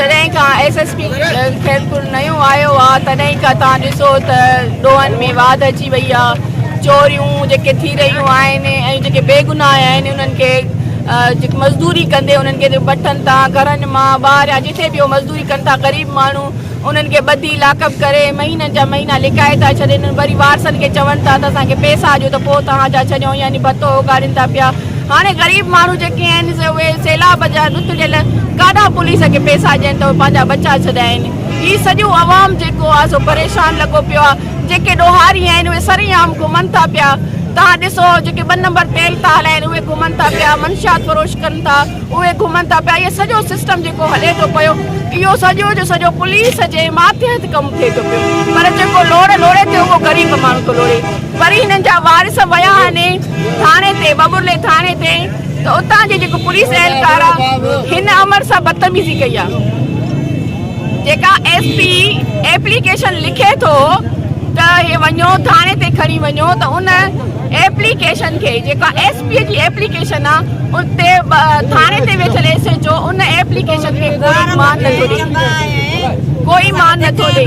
जॾहिं खां SSP खैरपुर नयो आयो आहे तॾहिं खां तव्हां ॾिसो त ॾोहनि में वाध अची वई आहे। चोरियूं जेके थी रहियूं आहिनि ऐं जेके बेगुनाह आहिनि उन्हनि खे जेके मज़दूरी कंदे उन्हनि खे वठनि था घरनि मां ॿाहिरि या जिथे बि मज़दूरी कनि था ग़रीब माण्हू उन्हनि खे ॿधी लाकअप करे महीननि जा महीना लिकाए था छॾनि। वरी वारसनि खे चवनि था त असांखे पैसा ॾियो त पोइ तव्हांजा छॾियूं यानी भतो उगाड़नि था पिया। हाणे ग़रीब माण्हू जेके आहिनि से उहे सैलाब जा लुतलियल काॾा पुलिस खे पैसा ॾियनि त पंहिंजा बचा छॾाइनि। हीअ सॼो आवाम जेको आहे सो परेशान लॻो पियो आहे। जेके ॾोहारी आहिनि उहे सरेआम घुमनि था पिया। तव्हां ॾिसो जेके 2 नंबर तेल था हलाइनि उहे घुमनि था पिया, मंशियात फरोश कनि था उहे घुमनि था पिया। इहो सॼो सिस्टम जेको हले थो पियो इहो सॼो जो सॼो पुलिस जे माथियत कमु थिए थो पियो। पर जेको लोड़े ते उहो ग़रीब माण्हू थो लोड़े। वरी हिननि जा वारिस विया आहिनि थाणे ते, बबुरले थाणे ते, त उतां जे जेको पुलिस एहलकार आहे हिन अमर सां बदतमीज़ी कई आहे। जेका SP एप्लीकेशन लिखे थो त हे वञो थाणे ते खणी वञो त उन एप्लीकेशन खे जेका SP जी एप्लीकेशन आहे उते थाणे ते वेठल SHO उन एप्लीकेशन खे कोई मान नथो ॾे।